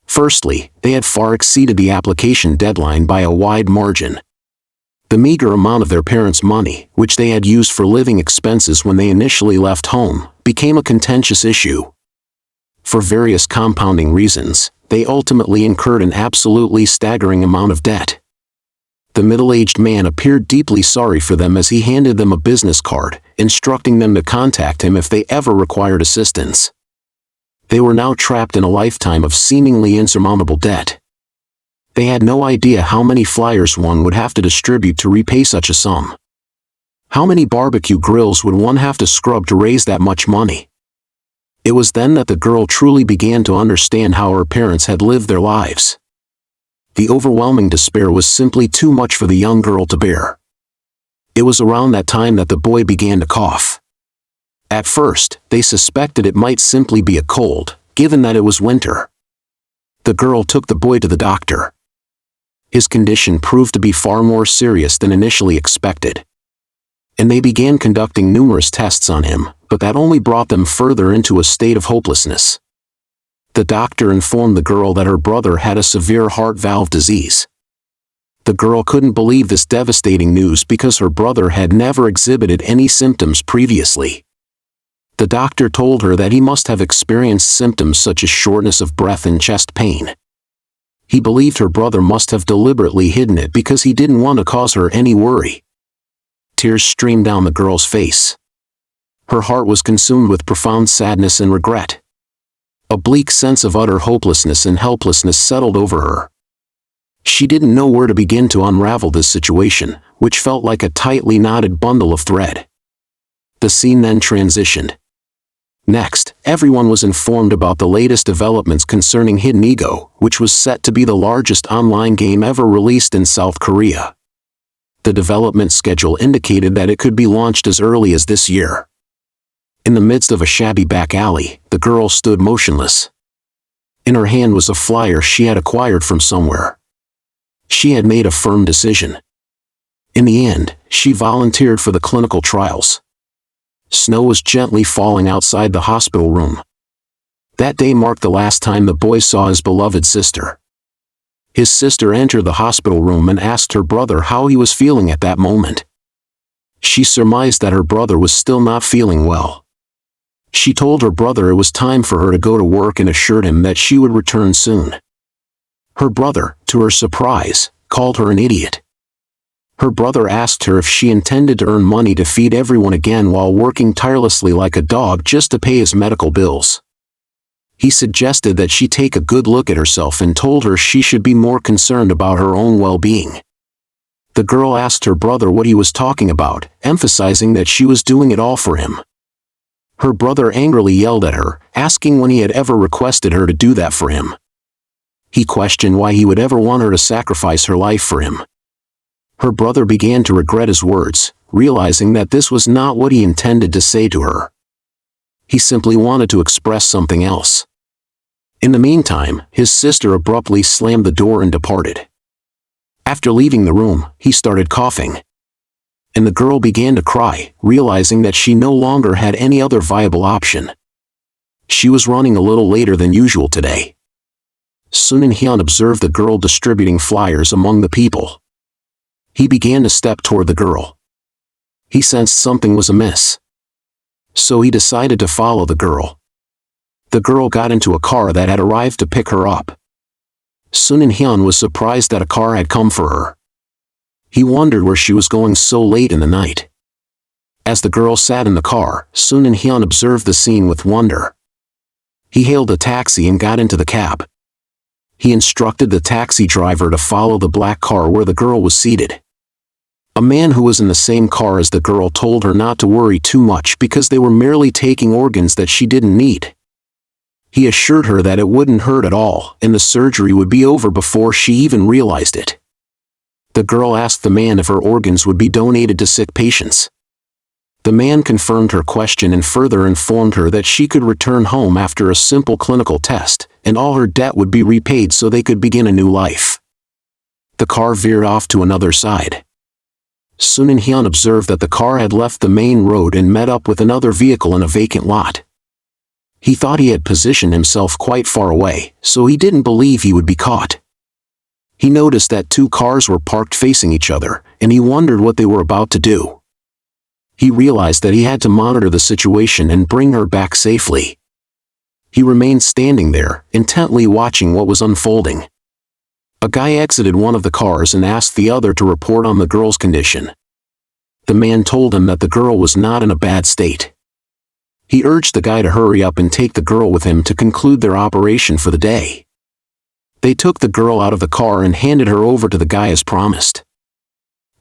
Firstly, they had far exceeded the application deadline by a wide margin. The meager amount of their parents' money, which they had used for living expenses when they initially left home, became a contentious issue. For various compounding reasons, they ultimately incurred an absolutely staggering amount of debt. The middle-aged man appeared deeply sorry for them as he handed them a business card, instructing them to contact him if they ever required assistance. They were now trapped in a lifetime of seemingly insurmountable debt. They had no idea how many flyers one would have to distribute to repay such a sum. How many barbecue grills would one have to scrub to raise that much money? It was then that the girl truly began to understand how her parents had lived their lives. The overwhelming despair was simply too much for the young girl to bear. It was around that time that the boy began to cough. At first, they suspected it might simply be a cold, given that it was winter. The girl took the boy to the doctor. His condition proved to be far more serious than initially expected. And they began conducting numerous tests on him, but that only brought them further into a state of hopelessness. The doctor informed the girl that her brother had a severe heart valve disease. The girl couldn't believe this devastating news because her brother had never exhibited any symptoms previously. The doctor told her that he must have experienced symptoms such as shortness of breath and chest pain. He believed her brother must have deliberately hidden it because he didn't want to cause her any worry. Tears streamed down the girl's face. Her heart was consumed with profound sadness and regret. A bleak sense of utter hopelessness and helplessness settled over her. She didn't know where to begin to unravel this situation, which felt like a tightly knotted bundle of thread. The scene then transitioned. Next, everyone was informed about the latest developments concerning Hidden Ego, which was set to be the largest online game ever released in South Korea. The development schedule indicated that it could be launched as early as this year. In the midst of a shabby back alley, the girl stood motionless. In her hand was a flyer she had acquired from somewhere. She had made a firm decision. In the end, she volunteered for the clinical trials. Snow was gently falling outside the hospital room. That day marked the last time the boy saw his beloved sister. His sister entered the hospital room and asked her brother how he was feeling at that moment. She surmised that her brother was still not feeling well. She told her brother it was time for her to go to work and assured him that she would return soon. Her brother, to her surprise, called her an idiot. Her brother asked her if she intended to earn money to feed everyone again while working tirelessly like a dog just to pay his medical bills. He suggested that she take a good look at herself and told her she should be more concerned about her own well-being. The girl asked her brother what he was talking about, emphasizing that she was doing it all for him. Her brother angrily yelled at her, asking when he had ever requested her to do that for him. He questioned why he would ever want her to sacrifice her life for him. Her brother began to regret his words, realizing that this was not what he intended to say to her. He simply wanted to express something else. In the meantime, his sister abruptly slammed the door and departed. After leaving the room, he started coughing. And the girl began to cry, realizing that she no longer had any other viable option. She was running a little later than usual today. Sun and Hyun observed the girl distributing flyers among the people. He began to step toward the girl. He sensed something was amiss. So he decided to follow the girl. The girl got into a car that had arrived to pick her up. Sun and Hyun was surprised that a car had come for her. He wondered where she was going so late in the night. As the girl sat in the car, Sun and Hyun observed the scene with wonder. He hailed a taxi and got into the cab. He instructed the taxi driver to follow the black car where the girl was seated. A man who was in the same car as the girl told her not to worry too much because they were merely taking organs that she didn't need. He assured her that it wouldn't hurt at all and the surgery would be over before she even realized it. The girl asked the man if her organs would be donated to sick patients. The man confirmed her question and further informed her that she could return home after a simple clinical test, and all her debt would be repaid so they could begin a new life. The car veered off to another side. Sun and Hyun observed that the car had left the main road and met up with another vehicle in a vacant lot. He thought he had positioned himself quite far away, so he didn't believe he would be caught. He noticed that two cars were parked facing each other, and he wondered what they were about to do. He realized that he had to monitor the situation and bring her back safely. He remained standing there, intently watching what was unfolding. A guy exited one of the cars and asked the other to report on the girl's condition. The man told him that the girl was not in a bad state. He urged the guy to hurry up and take the girl with him to conclude their operation for the day. They took the girl out of the car and handed her over to the guy as promised.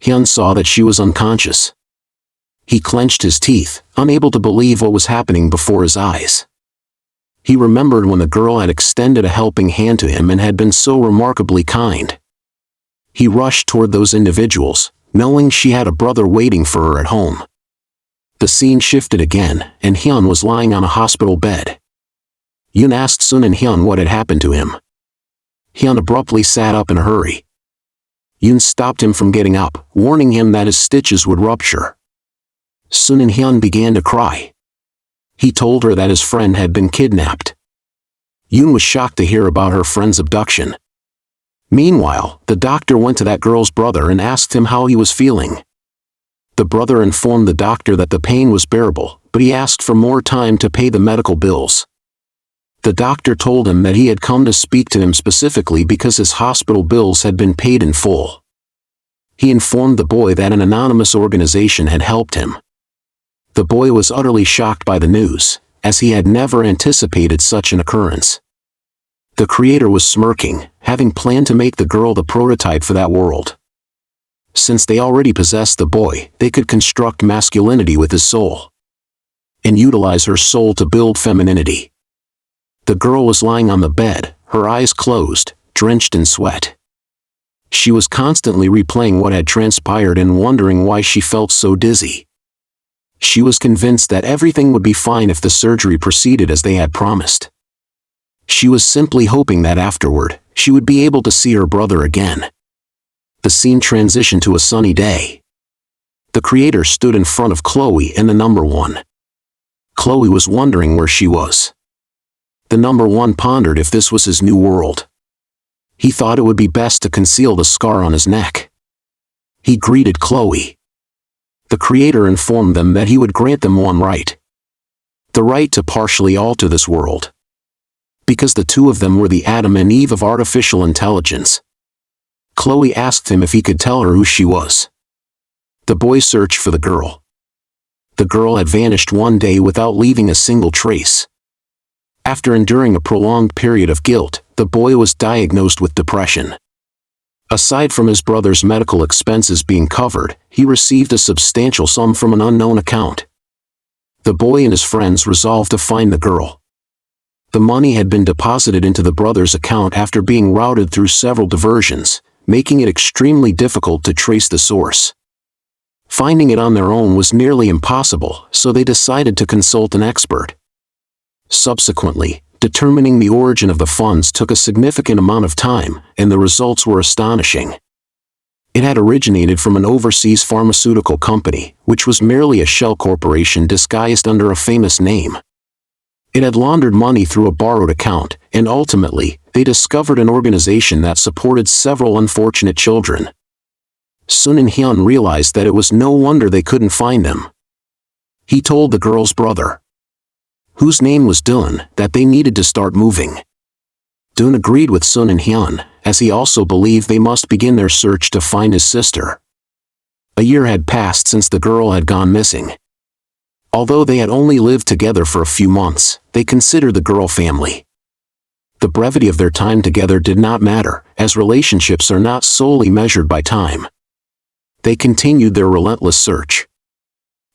Hyun saw that she was unconscious. He clenched his teeth, unable to believe what was happening before his eyes. He remembered when the girl had extended a helping hand to him and had been so remarkably kind. He rushed toward those individuals, knowing she had a brother waiting for her at home. The scene shifted again, and Hyun was lying on a hospital bed. Yoon asked Sun and Hyun what had happened to him. Hyun abruptly sat up in a hurry. Yoon stopped him from getting up, warning him that his stitches would rupture. Sun and Hyun began to cry. He told her that his friend had been kidnapped. Yoon was shocked to hear about her friend's abduction. Meanwhile, the doctor went to that girl's brother and asked him how he was feeling. The brother informed the doctor that the pain was bearable, but he asked for more time to pay the medical bills. The doctor told him that he had come to speak to him specifically because his hospital bills had been paid in full. He informed the boy that an anonymous organization had helped him. The boy was utterly shocked by the news, as he had never anticipated such an occurrence. The creator was smirking, having planned to make the girl the prototype for that world. Since they already possessed the boy, they could construct masculinity with his soul, and utilize her soul to build femininity. The girl was lying on the bed, her eyes closed, drenched in sweat. She was constantly replaying what had transpired and wondering why she felt so dizzy. She was convinced that everything would be fine if the surgery proceeded as they had promised. She was simply hoping that afterward, she would be able to see her brother again. The scene transitioned to a sunny day. The creator stood in front of Chloe and the number one. Chloe was wondering where she was. The number one pondered if this was his new world. He thought it would be best to conceal the scar on his neck. He greeted Chloe. The creator informed them that he would grant them one right. The right to partially alter this world. Because the two of them were the Adam and Eve of artificial intelligence. Chloe asked him if he could tell her who she was. The boy searched for the girl. The girl had vanished one day without leaving a single trace. After enduring a prolonged period of guilt, the boy was diagnosed with depression. Aside from his brother's medical expenses being covered, he received a substantial sum from an unknown account. The boy and his friends resolved to find the girl. The money had been deposited into the brother's account after being routed through several diversions, making it extremely difficult to trace the source. Finding it on their own was nearly impossible, so they decided to consult an expert. Subsequently, determining the origin of the funds took a significant amount of time, and the results were astonishing. It had originated from an overseas pharmaceutical company, which was merely a shell corporation disguised under a famous name. It had laundered money through a borrowed account, and ultimately, they discovered an organization that supported several unfortunate children. Sun and Hyun realized that it was no wonder they couldn't find them. He told the girl's brother, whose name was Dun, that they needed to start moving. Dun agreed with Sun and Hyun, as he also believed they must begin their search to find his sister. A year had passed since the girl had gone missing. Although they had only lived together for a few months, they considered the girl family. The brevity of their time together did not matter, as relationships are not solely measured by time. They continued their relentless search,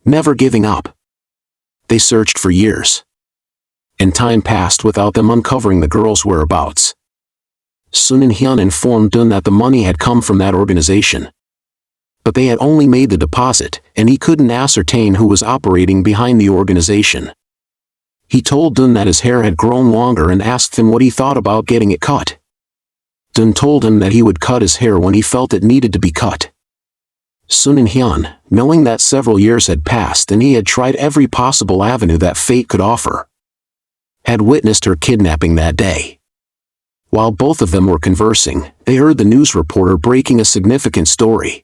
never giving up. They searched for years, and time passed without them uncovering the girl's whereabouts. Sun and Hyun informed Dun that the money had come from that organization. But they had only made the deposit, and he couldn't ascertain who was operating behind the organization. He told Dun that his hair had grown longer and asked him what he thought about getting it cut. Dun told him that he would cut his hair when he felt it needed to be cut. Sun and Hyun, knowing that several years had passed and he had tried every possible avenue that fate could offer, had witnessed her kidnapping that day. While both of them were conversing, they heard the news reporter breaking a significant story.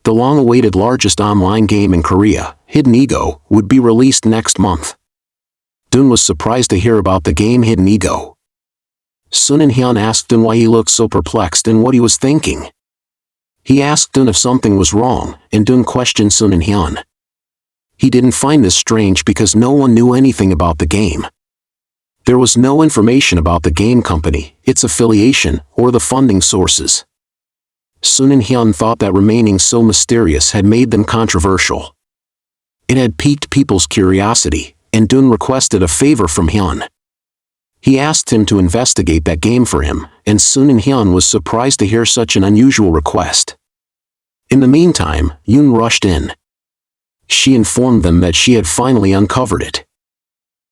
The long-awaited largest online game in Korea, Hidden Ego, would be released next month. Dun was surprised to hear about the game Hidden Ego. Sun and Hyun asked Dun why he looked so perplexed and what he was thinking. He asked Dun if something was wrong, and Dun questioned Sun and Hyun. He didn't find this strange because no one knew anything about the game. There was no information about the game company, its affiliation, or the funding sources. Sun and Hyun thought that remaining so mysterious had made them controversial. It had piqued people's curiosity, and Dun requested a favor from Hyun. He asked him to investigate that game for him, and Sun and Hyun was surprised to hear such an unusual request. In the meantime, Yoon rushed in. She informed them that she had finally uncovered it.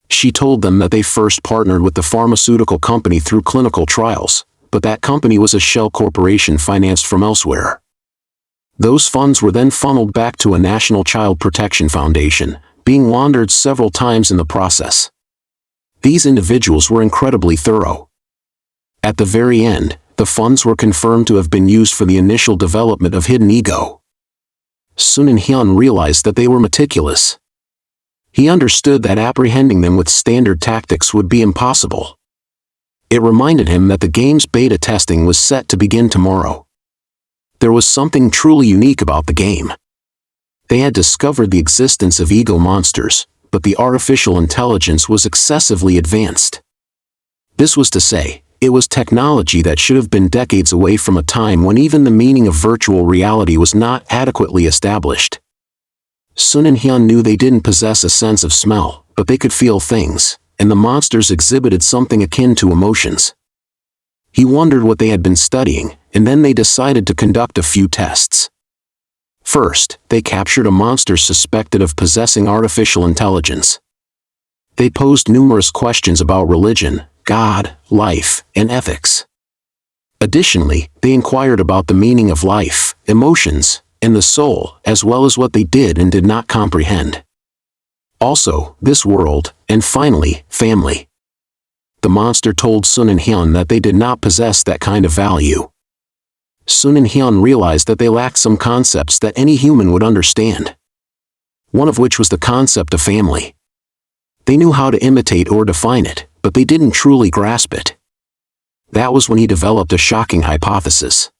She told them that they first partnered with the pharmaceutical company through clinical trials, but that company was a shell corporation financed from elsewhere. Those funds were then funneled back to a National Child Protection Foundation, being laundered several times in the process. These individuals were incredibly thorough. At the very end, the funds were confirmed to have been used for the initial development of Hidden Ego. Sun and Hyun realized that they were meticulous. He understood that apprehending them with standard tactics would be impossible. It reminded him that the game's beta testing was set to begin tomorrow. There was something truly unique about the game. They had discovered the existence of ego monsters, but the artificial intelligence was excessively advanced. This was to say, it was technology that should have been decades away from a time when even the meaning of virtual reality was not adequately established. Sun and Hyun knew they didn't possess a sense of smell, but they could feel things, and the monsters exhibited something akin to emotions. He wondered what they had been studying, and then they decided to conduct a few tests. First, they captured a monster suspected of possessing artificial intelligence. They posed numerous questions about religion, God, life, and ethics. Additionally, they inquired about the meaning of life, emotions, and the soul, as well as what they did and did not comprehend. Also, this world, and finally, family. The monster told Sun and Hyun that they did not possess that kind of value. Sun and Hyun realized that they lacked some concepts that any human would understand. One of which was the concept of family. They knew how to imitate or define it, but they didn't truly grasp it. That was when he developed a shocking hypothesis.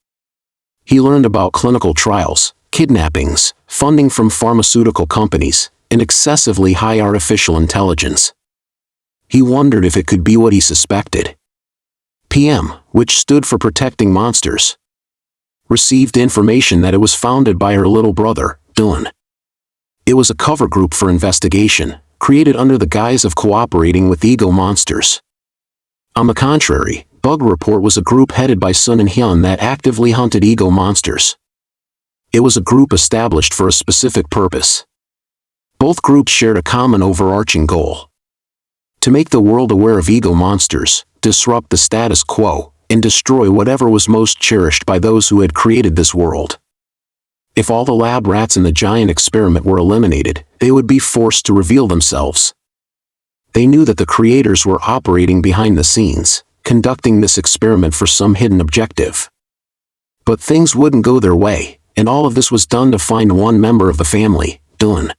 He learned about clinical trials, kidnappings, funding from pharmaceutical companies, and excessively high artificial intelligence. He wondered if it could be what he suspected. PM, which stood for Protecting Monsters, received information that it was founded by her little brother, Dun. It was a cover group for investigation, created under the guise of cooperating with ego monsters. On the contrary, Bug Report was a group headed by Sun and Hyun that actively hunted ego monsters. It was a group established for a specific purpose. Both groups shared a common overarching goal: to make the world aware of ego monsters, disrupt the status quo, and destroy whatever was most cherished by those who had created this world. If all the lab rats in the giant experiment were eliminated, they would be forced to reveal themselves. They knew that the creators were operating behind the scenes, conducting this experiment for some hidden objective. But things wouldn't go their way, and all of this was done to find one member of the family, Dun.